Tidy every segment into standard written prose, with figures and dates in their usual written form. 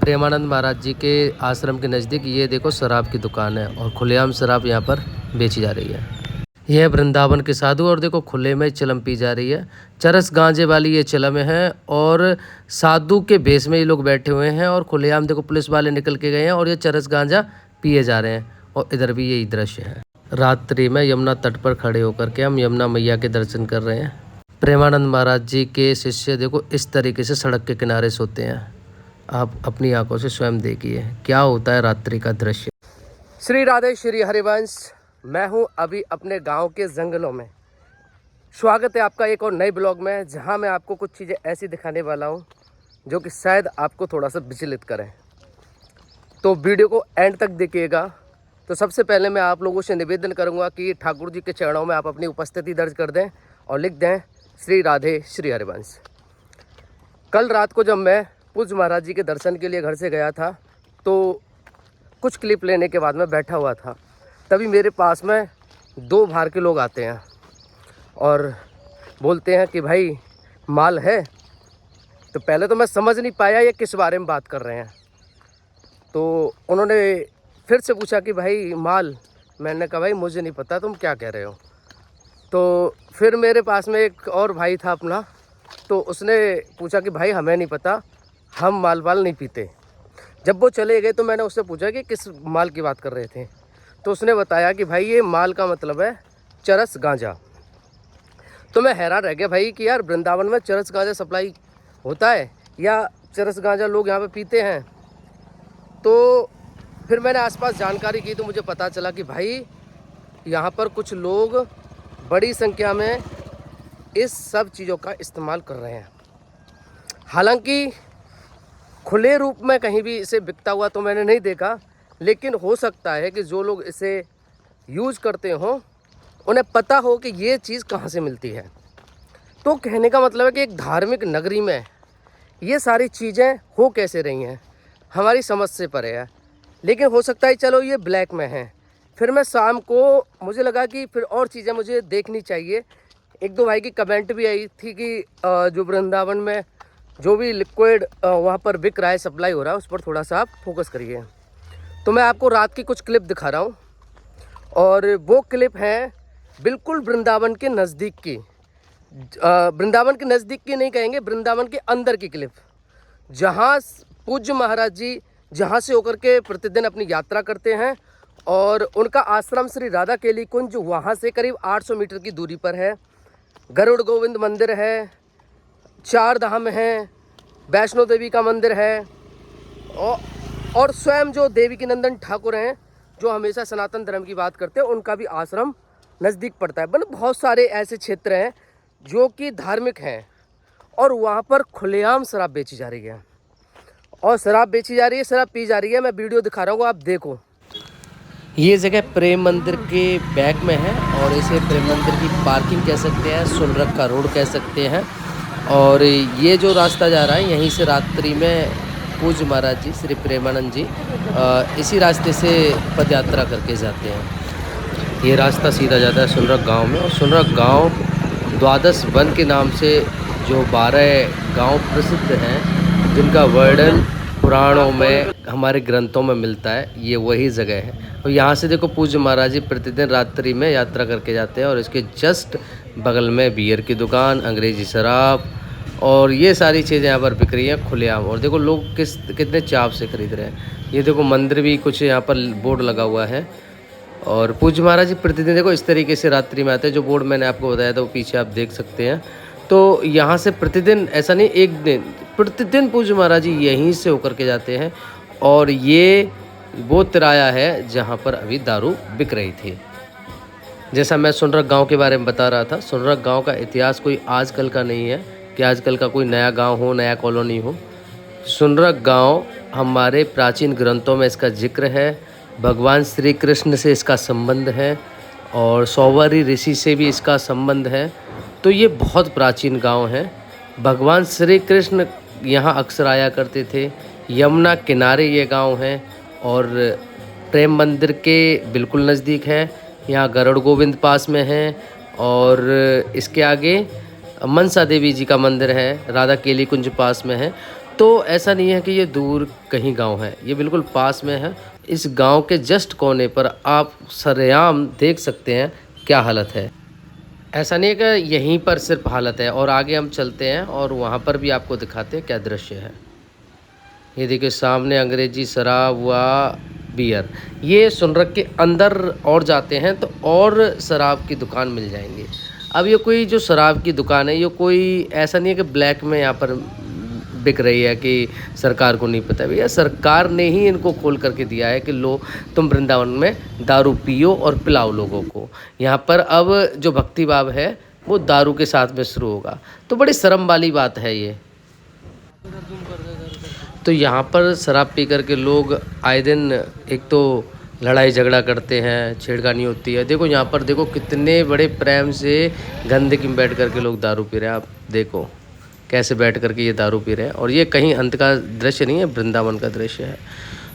प्रेमानंद महाराज जी के आश्रम के नज़दीक ये देखो शराब की दुकान है और खुलेआम शराब यहाँ पर बेची जा रही है। यह है वृंदावन के साधु और देखो खुले में चिलम पी जा रही है। चरस गांजे वाली ये चिलम है और साधु के भेष में ये लोग बैठे हुए हैं और खुलेआम देखो पुलिस वाले निकल के गए हैं और ये चरस गांजा पिए जा रहे हैं। और इधर भी यही दृश्य है। रात्रि में यमुना तट पर खड़े होकर के हम यमुना मैया के दर्शन कर रहे हैं। प्रेमानंद महाराज जी के शिष्य देखो इस तरीके से सड़क के किनारे सोते हैं। आप अपनी आंखों से स्वयं देखिए क्या होता है रात्रि का दृश्य। श्री राधे श्री हरिवंश। मैं हूं अभी अपने गांव के जंगलों में। स्वागत है आपका एक और नए ब्लॉग में, जहां मैं आपको कुछ चीज़ें ऐसी दिखाने वाला हूं जो कि शायद आपको थोड़ा सा विचलित करें। तो वीडियो को एंड तक देखिएगा। तो सबसे पहले मैं आप लोगों से निवेदन करूंगा कि ठाकुर जी के चरणों में आप अपनी उपस्थिति दर्ज कर दें और लिख दें श्री राधे श्री हरिवंश। कल रात को जब मैं पूज्य महाराज जी के दर्शन के लिए घर से गया था तो कुछ क्लिप लेने के बाद मैं बैठा हुआ था, तभी मेरे पास में दो बाहर के लोग आते हैं और बोलते हैं कि भाई माल है। तो पहले तो मैं समझ नहीं पाया ये किस बारे में बात कर रहे हैं। तो उन्होंने फिर से पूछा कि भाई माल। मैंने कहा भाई मुझे नहीं पता तुम क्या कह रहे हो। तो फिर मेरे पास में एक और भाई था अपना, तो उसने पूछा कि भाई हमें नहीं पता, हम माल वाल नहीं पीते। जब वो चले गए तो मैंने उससे पूछा कि किस माल की बात कर रहे थे। तो उसने बताया कि भाई ये माल का मतलब है चरस गांजा। तो मैं हैरान रह गया भाई कि यार वृंदावन में चरस गांजा सप्लाई होता है या चरस गांजा लोग यहाँ पे पीते हैं। तो फिर मैंने आसपास जानकारी की तो मुझे पता चला कि भाई यहाँ पर कुछ लोग बड़ी संख्या में इस सब चीज़ों का इस्तेमाल कर रहे हैं। हालांकि खुले रूप में कहीं भी इसे बिकता हुआ तो मैंने नहीं देखा, लेकिन हो सकता है कि जो लोग इसे यूज़ करते हों उन्हें पता हो कि ये चीज़ कहाँ से मिलती है। तो कहने का मतलब है कि एक धार्मिक नगरी में ये सारी चीज़ें हो कैसे रही हैं हमारी समझ से परे है। लेकिन हो सकता है चलो ये ब्लैक में है। फिर मैं शाम को मुझे लगा कि फिर और चीज़ें मुझे देखनी चाहिए। एक दो भाई की कमेंट भी आई थी कि जो वृंदावन में जो भी लिक्विड वहाँ पर बिक रहा है, सप्लाई हो रहा है, उस पर थोड़ा सा आप फोकस करिए। तो मैं आपको रात की कुछ क्लिप दिखा रहा हूँ और वो क्लिप है बिल्कुल वृंदावन के नज़दीक की। वृंदावन के नज़दीक की नहीं कहेंगे, वृंदावन के अंदर की क्लिप, जहाँ पूज्य महाराज जी जहाँ से होकर के प्रतिदिन अपनी यात्रा करते हैं और उनका आश्रम श्री राधा केली कुंज वहाँ से करीब 800 मीटर की दूरी पर है। गरुड़ गोविंद मंदिर है, चार धाम हैं, वैष्णो देवी का मंदिर है और स्वयं जो देवी की नंदन ठाकुर हैं जो हमेशा सनातन धर्म की बात करते हैं, उनका भी आश्रम नज़दीक पड़ता है। मतलब बहुत सारे ऐसे क्षेत्र हैं जो कि धार्मिक हैं और वहाँ पर खुलेआम शराब बेची जा रही है और शराब बेची जा रही है, शराब पी जा रही है। मैं वीडियो दिखा रहा हूँ, आप देखो। ये जगह प्रेम मंदिर के बैक में है और इसे प्रेम मंदिर की पार्किंग कह सकते हैं, सुनरक का रोड कह सकते हैं। और ये जो रास्ता जा रहा है यहीं से रात्रि में पूज्य महाराज जी श्री प्रेमानंद जी इसी रास्ते से पद यात्रा करके जाते हैं। ये रास्ता सीधा जाता है सुनरक गांव में और सुनरक गांव द्वादश वन के नाम से जो 12 गांव प्रसिद्ध हैं जिनका वर्णन पुराणों में हमारे ग्रंथों में मिलता है, ये वही जगह है। और यहाँ से देखो पूज्य महाराज जी प्रतिदिन रात्रि में यात्रा करके जाते हैं और इसके जस्ट बगल में बियर की दुकान, अंग्रेजी शराब और ये सारी चीज़ें यहाँ पर बिक रही हैं खुलेआम। और देखो लोग कितने चाव से खरीद रहे हैं। ये देखो मंदिर भी कुछ यहाँ पर बोर्ड लगा हुआ है और पूज्य महाराज जी प्रतिदिन देखो इस तरीके से रात्रि में आते हैं। जो बोर्ड मैंने आपको बताया था वो पीछे आप देख सकते हैं। तो यहाँ से प्रतिदिन, ऐसा नहीं एक दिन, प्रतिदिन पूज्य महाराज जी यहीं से होकर के जाते हैं। और ये वो तिराया है जहाँ पर अभी दारू बिक रही थी। जैसा मैं सुनरक गांव के बारे में बता रहा था, सुनरक गांव का इतिहास कोई आजकल का नहीं है कि आजकल का कोई नया गांव हो, नया कॉलोनी हो। सुनरक गांव हमारे प्राचीन ग्रंथों में इसका जिक्र है, भगवान श्री कृष्ण से इसका संबंध है और सौवरी ऋषि से भी इसका संबंध है। तो ये बहुत प्राचीन गांव है। भगवान श्री कृष्ण यहाँ अक्सर आया करते थे। यमुना किनारे ये गांव है और प्रेम मंदिर के बिल्कुल नज़दीक है। यहाँ गरुड़ गोविंद पास में है और इसके आगे मनसा देवी जी का मंदिर है, राधा केली कुंज पास में है। तो ऐसा नहीं है कि ये दूर कहीं गांव है, ये बिल्कुल पास में है। इस गांव के जस्ट कोने पर आप सरेआम देख सकते हैं क्या हालत है। ऐसा नहीं है कि यहीं पर सिर्फ हालत है, और आगे हम चलते हैं और वहाँ पर भी आपको दिखाते हैं क्या दृश्य है। ये देखिए सामने अंग्रेजी शराब व बियर, ये सुनरक के अंदर और जाते हैं तो और शराब की दुकान मिल जाएंगी। अब ये कोई जो शराब की दुकान है, ये कोई ऐसा नहीं है कि ब्लैक में यहाँ पर बिक रही है कि सरकार को नहीं पता। भैया सरकार ने ही इनको खोल करके दिया है कि लो तुम वृंदावन में दारू पियो और पिलाओ लोगों को। यहाँ पर अब जो भक्ति भाव है वो दारू के साथ में शुरू होगा, तो बड़ी शर्म वाली बात है ये। तो यहाँ पर शराब पी कर के लोग आए दिन एक तो लड़ाई झगड़ा करते हैं, छेड़खानी होती है। देखो यहाँ पर देखो कितने बड़े प्रेम से गंदगी में बैठ कर के लोग दारू पी रहे हैं। आप देखो कैसे बैठ कर के ये दारू पी रहे हैं, और ये कहीं अंत का दृश्य नहीं है, वृंदावन का दृश्य है।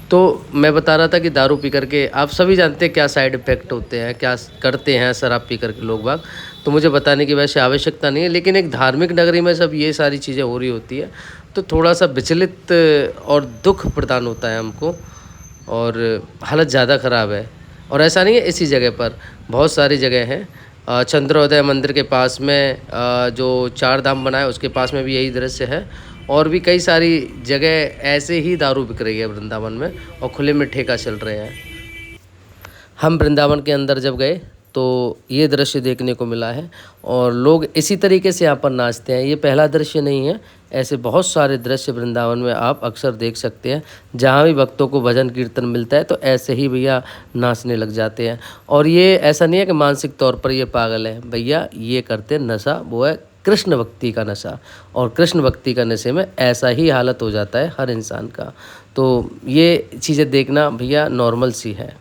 तो मैं बता रहा था कि दारू पी करके आप सभी जानते हैं क्या साइड इफ़ेक्ट होते हैं, क्या करते हैं शराब पी करके लोग बाग। तो मुझे बताने की वैसे आवश्यकता नहीं है, लेकिन एक धार्मिक नगरी में सब ये सारी चीज़ें हो रही होती है तो थोड़ा सा विचलित और दुख प्रदान होता है हमको, और हालत ज़्यादा ख़राब है। और ऐसा नहीं है इसी जगह पर, बहुत सारी जगह हैं। चंद्रोदय मंदिर के पास में जो चार धाम बना है उसके पास में भी यही दृश्य है, और भी कई सारी जगह ऐसे ही दारू बिक रही है वृंदावन में, और खुले में ठेका चल रहे हैं। हम वृंदावन के अंदर जब गए तो ये दृश्य देखने को मिला है, और लोग इसी तरीके से यहाँ पर नाचते हैं। ये पहला दृश्य नहीं है, ऐसे बहुत सारे दृश्य वृंदावन में आप अक्सर देख सकते हैं। जहाँ भी भक्तों को भजन कीर्तन मिलता है तो ऐसे ही भैया नाचने लग जाते हैं। और ये ऐसा नहीं है कि मानसिक तौर पर ये पागल है, भैया ये करते नशा, वो है कृष्ण भक्ति का नशा, और कृष्ण भक्ति का नशे में ऐसा ही हालत हो जाता है हर इंसान का। तो ये चीज़ें देखना भैया नॉर्मल सी है।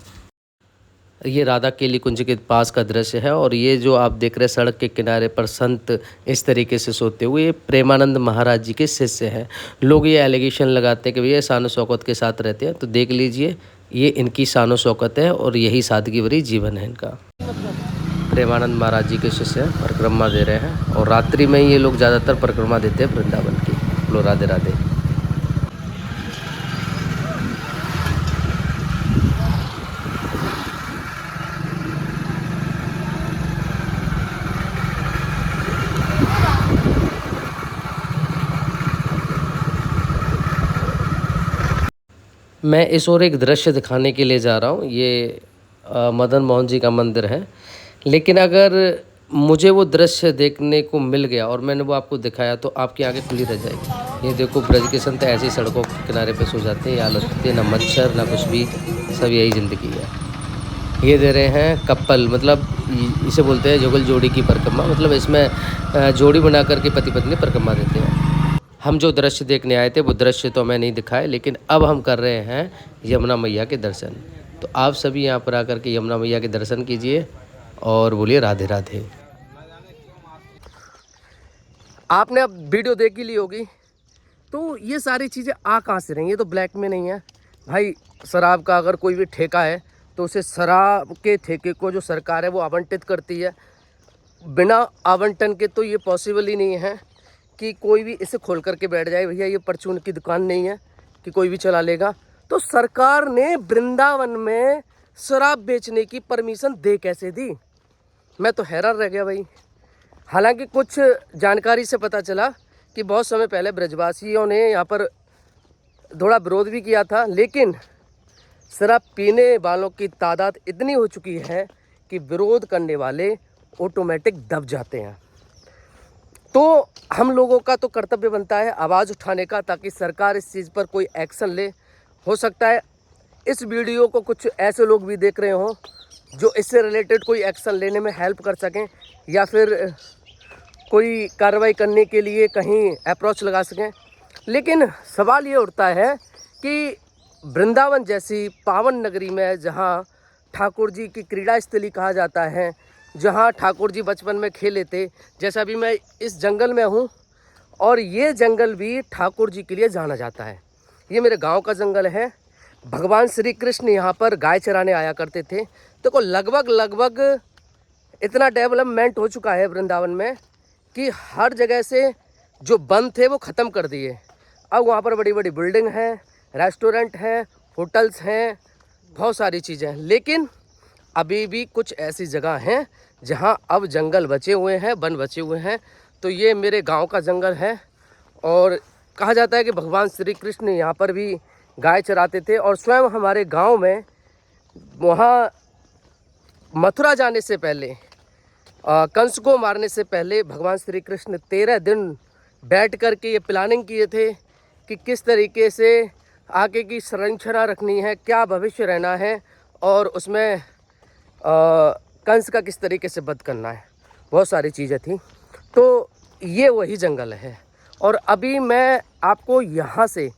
ये राधा केली कुंज के पास का दृश्य है, और ये जो आप देख रहे हैं सड़क के किनारे पर संत इस तरीके से सोते हुए, ये प्रेमानंद महाराज जी के शिष्य हैं। लोग ये एलिगेशन लगाते हैं कि भैया शानो शौकत के साथ रहते हैं, तो देख लीजिए ये इनकी शानो शौकत है, और यही सादगी भरी जीवन है इनका। प्रेमानंद महाराज जी के शिष्य हैं, परिक्रमा दे रहे हैं, और रात्रि में ये लोग ज़्यादातर परिक्रमा देते हैं वृंदावन की। बोलो राधे राधे। मैं इस ओर एक दृश्य दिखाने के लिए जा रहा हूँ। ये मदन मोहन जी का मंदिर है, लेकिन अगर मुझे वो दृश्य देखने को मिल गया और मैंने वो आपको दिखाया तो आपकी आंखें खुली रह जाएगी। ये देखो ब्रज के संत ऐसी सड़कों के किनारे पे सो जाते हैं, ये हालत होती है, ना मच्छर ना कुछ भी, सब यही ज़िंदगी है। ये दे रहे हैं कपल, मतलब इसे बोलते हैं जुगल जोड़ी की परिक्रमा, मतलब इसमें जोड़ी बना करके पति पत्नी परिक्रमा देते हैं। हम जो दृश्य देखने आए थे वो दृश्य तो हमें नहीं दिखाए, लेकिन अब हम कर रहे हैं यमुना मैया के दर्शन। तो आप सभी यहाँ पर आकर के यमुना मैया के दर्शन कीजिए और बोलिए राधे राधे। आपने अब वीडियो देख ही ली होगी, तो ये सारी चीज़ें आ कहाँ से रही, ये तो ब्लैक में नहीं है भाई। शराब का अगर कोई भी ठेका है तो उसे शराब के ठेके को जो सरकार है वो आवंटित करती है। बिना आवंटन के तो ये पॉसिबल ही नहीं है कि कोई भी इसे खोल करके बैठ जाए। भैया ये परचून की दुकान नहीं है कि कोई भी चला लेगा। तो सरकार ने वृंदावन में शराब बेचने की परमिशन दे कैसे दी, मैं तो हैरान रह गया भाई। हालांकि कुछ जानकारी से पता चला कि बहुत समय पहले ब्रजवासियों ने यहाँ पर थोड़ा विरोध भी किया था, लेकिन शराब पीने वालों की तादाद इतनी हो चुकी है कि विरोध करने वाले ऑटोमेटिक दब जाते हैं। तो हम लोगों का तो कर्तव्य बनता है आवाज़ उठाने का, ताकि सरकार इस चीज़ पर कोई एक्शन ले। हो सकता है इस वीडियो को कुछ ऐसे लोग भी देख रहे हों जो इससे रिलेटेड कोई एक्शन लेने में हेल्प कर सकें, या फिर कोई कार्रवाई करने के लिए कहीं अप्रोच लगा सकें। लेकिन सवाल ये उठता है कि वृंदावन जैसी पावन नगरी में, जहाँ ठाकुर जी की क्रीड़ा स्थली कहा जाता है, जहाँ ठाकुर जी बचपन में खेले थे, जैसा भी मैं इस जंगल में हूँ, और ये जंगल भी ठाकुर जी के लिए जाना जाता है। ये मेरे गांव का जंगल है। भगवान श्री कृष्ण यहाँ पर गाय चराने आया करते थे। तो लगभग इतना डेवलपमेंट हो चुका है वृंदावन में कि हर जगह से जो बंद थे वो ख़त्म कर दिए। अब वहाँ पर बड़ी बड़ी बिल्डिंग हैं, रेस्टोरेंट हैं, होटल्स हैं, बहुत सारी चीज़ें हैं। लेकिन अभी भी कुछ ऐसी जगह हैं जहाँ अब जंगल बचे हुए हैं, वन बचे हुए हैं। तो ये मेरे गांव का जंगल है और कहा जाता है कि भगवान श्री कृष्ण यहाँ पर भी गाय चराते थे। और स्वयं हमारे गांव में वहाँ मथुरा जाने से पहले, कंस को मारने से पहले भगवान श्री कृष्ण 13 दिन बैठ कर के ये प्लानिंग किए थे कि किस तरीके से आगे की संरचना रखनी है, क्या भविष्य रहना है और उसमें कंस का किस तरीके से वध करना है। बहुत सारी चीज़ें थी। तो ये वही जंगल है और अभी मैं आपको यहाँ से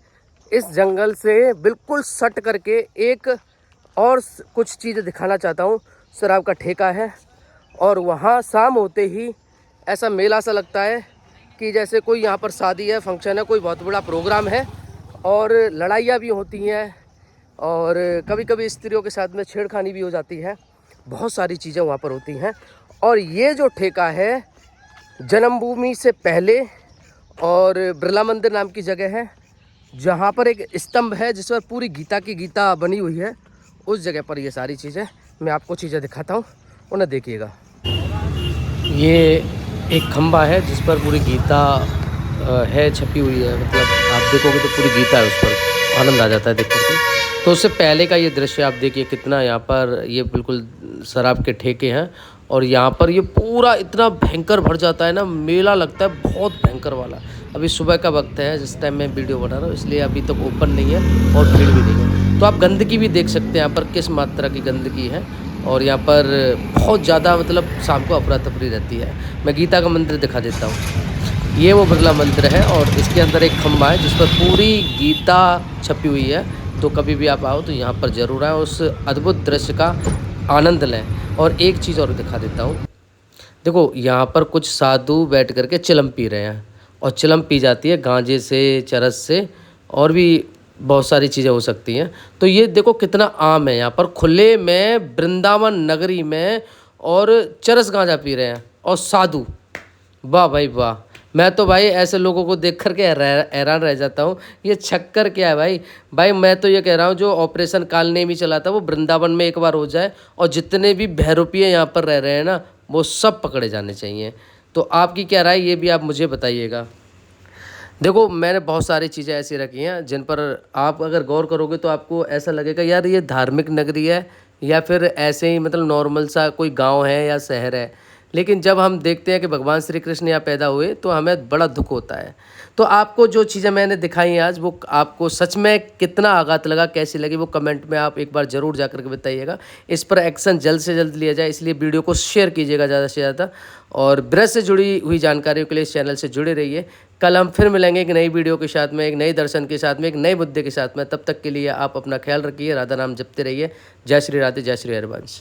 इस जंगल से बिल्कुल सट करके एक और कुछ चीज़ें दिखाना चाहता हूँ। शराब का ठेका है और वहाँ शाम होते ही ऐसा मेला सा लगता है कि जैसे कोई यहाँ पर शादी है, फंक्शन है, कोई बहुत बड़ा प्रोग्राम है और लड़ाइयाँ भी होती हैं और कभी कभी स्त्रियों के साथ में छेड़खानी भी हो जाती है। बहुत सारी चीज़ें वहाँ पर होती हैं। और ये जो ठेका है जन्मभूमि से पहले और बिरला मंदिर नाम की जगह है जहाँ पर एक स्तंभ है जिस पर पूरी गीता की गीता बनी हुई है। उस जगह पर ये सारी चीज़ें मैं आपको चीज़ें दिखाता हूँ, उन्हें देखिएगा। ये एक खंबा है जिस पर पूरी गीता है छपी हुई है, मतलब आप देखोगे तो पूरी गीता है, उस पर आनंद आ जाता है देख करके। तो उससे पहले का ये दृश्य आप देखिए कितना, यहाँ पर ये बिल्कुल शराब के ठेके हैं और यहाँ पर ये पूरा इतना भयंकर भर जाता है ना, मेला लगता है बहुत भयंकर वाला। अभी सुबह का वक्त है जिस टाइम मैं वीडियो बना रहा हूँ, इसलिए अभी तक ओपन नहीं है और भीड़ भी नहीं है। तो आप गंदगी भी देख सकते हैं यहाँ पर किस मात्रा की गंदगी है और यहाँ पर बहुत ज़्यादा मतलब शाम को अफरा तफरी रहती है। मैं गीता का मंदिर दिखा देता हूँ। ये वो बिरला मंदिर है और इसके अंदर एक खंबा है जिस पर पूरी गीता छपी हुई है। तो कभी भी आप आओ तो यहाँ पर ज़रूर आएँ, उस अद्भुत दृश्य का आनंद लें। और एक चीज़ और दिखा देता हूँ, देखो यहाँ पर कुछ साधु बैठ करके चिलम पी रहे हैं और चिलम पी जाती है गांजे से, चरस से और भी बहुत सारी चीज़ें हो सकती हैं। तो ये देखो कितना आम है यहाँ पर खुले में, वृंदावन नगरी में, और चरस गांजा पी रहे हैं और साधु। वाह भाई वाह, मैं तो भाई ऐसे लोगों को देख करके हैरान रह जाता हूँ। ये चक्कर क्या है भाई मैं तो ये कह रहा हूँ जो ऑपरेशन कालनेमी चला था वो वृंदावन में एक बार हो जाए और जितने भी बहरूपिये यहाँ पर रह रहे हैं ना वो सब पकड़े जाने चाहिए। तो आपकी क्या राय, ये भी आप मुझे बताइएगा। देखो मैंने बहुत सारी चीज़ें ऐसी रखी हैं जिन पर आप अगर गौर करोगे तो आपको ऐसा लगेगा यार ये धार्मिक नगरी है या फिर ऐसे ही मतलब नॉर्मल सा कोई गांव है या शहर है। लेकिन जब हम देखते हैं कि भगवान श्री कृष्ण यहाँ पैदा हुए तो हमें बड़ा दुख होता है। तो आपको जो चीज़ें मैंने दिखाई आज वो आपको सच में कितना आघात लगा, कैसी लगी, वो कमेंट में आप एक बार ज़रूर जा कर के बताइएगा। इस पर एक्शन जल्द से जल्द लिया जाए, इसलिए वीडियो को शेयर कीजिएगा ज़्यादा से ज़्यादा और ब्रज से जुड़ी हुई जानकारियों के लिए इस चैनल से जुड़े रहिए। कल हम फिर मिलेंगे एक नई वीडियो के साथ में, एक नए दर्शन के साथ में, एक नए मुद्दे के साथ में। तब तक के लिए आप अपना ख्याल रखिए, राधा नाम जपते रहिए। जय श्री राधे, जय श्री हरिवंश।